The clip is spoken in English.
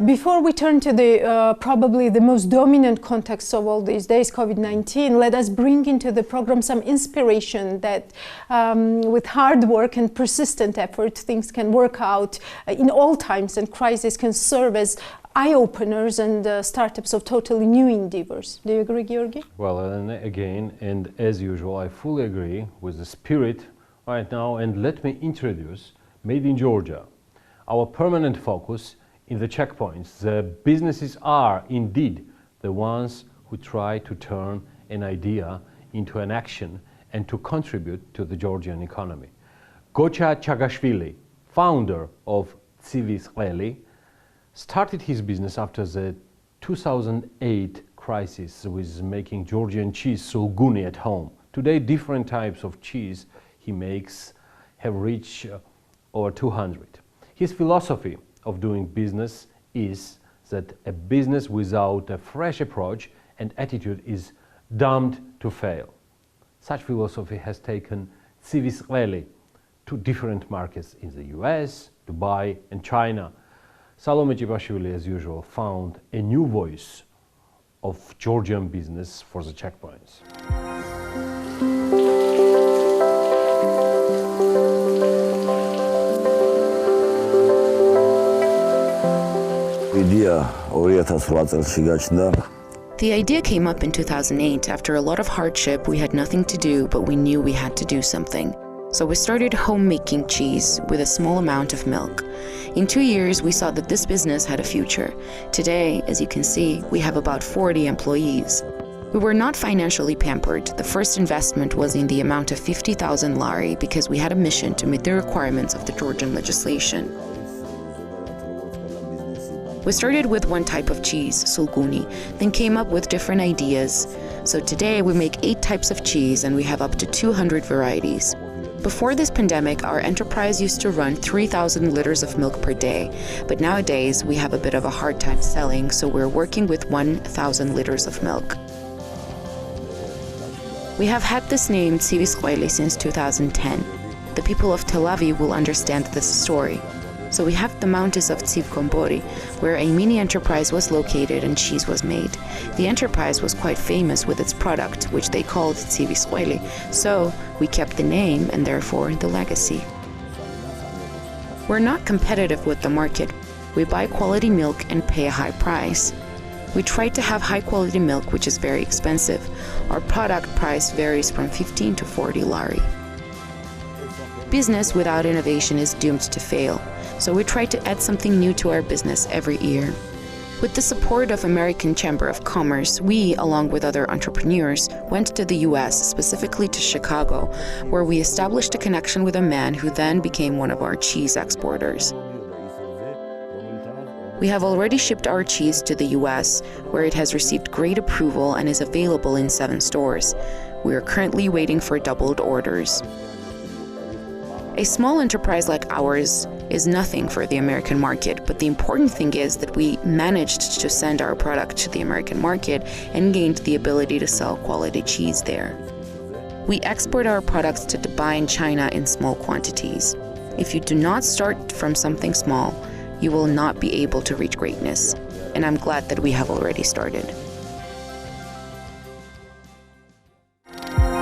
Before we turn to the probably the most dominant context of all these days, COVID-19, let us bring into the program some inspiration that with hard work and persistent effort, things can work out in all times, and crises can serve as eye-openers and startups of totally new endeavors. Do you agree, Georgi? Well, and as usual, I fully agree with the spirit right now, and let me introduce Made in Georgia, our permanent focus in the checkpoints. The businesses are indeed the ones who try to turn an idea into an action and to contribute to the Georgian economy. Gocha Ghaghashvili, founder of Civis Kveli, started his business after the 2008 crisis with making Georgian cheese Sulguni at home. Today, different types of cheese he makes have reached over 200. His philosophy of doing business is that a business without a fresh approach and attitude is doomed to fail. Such philosophy has taken Civis Kveli to different markets in the US, Dubai and China. Salome Jibashvili, as usual, found a new voice of Georgian business for the checkpoints. The idea came up in 2008. After a lot of hardship, we had nothing to do, but we knew we had to do something. So we started home-making cheese with a small amount of milk. In 2 years, we saw that this business had a future. Today, as you can see, we have about 40 employees. We were not financially pampered. The first investment was in the amount of 50,000 lari because we had a mission to meet the requirements of the Georgian legislation. We started with one type of cheese, Sulguni, then came up with different ideas. So today we make 8 types of cheese and we have up to 200 varieties. Before this pandemic, our enterprise used to run 3,000 liters of milk per day, but nowadays we have a bit of a hard time selling, so we're working with 1,000 liters of milk. We have had this name Civis Kveli since 2010. The people of Tel Aviv will understand this story. So we have the mountains of Tsiv, where a mini enterprise was located and cheese was made. The enterprise was quite famous with its product, which they called Civis Kveli, so we kept the name and therefore the legacy. We're not competitive with the market. We buy quality milk and pay a high price. We try to have high quality milk, which is very expensive. Our product price varies from 15 to 40 lari. Business without innovation is doomed to fail. So we try to add something new to our business every year. With the support of American Chamber of Commerce, we, along with other entrepreneurs, went to the US, specifically to Chicago, where we established a connection with a man who then became one of our cheese exporters. We have already shipped our cheese to the US, where it has received great approval and is available in 7 stores. We are currently waiting for doubled orders. A small enterprise like ours is nothing for the American market, but the important thing is that we managed to send our product to the American market and gained the ability to sell quality cheese there. We export our products to Dubai and China in small quantities. If you do not start from something small, you will not be able to reach greatness, and I'm glad that we have already started.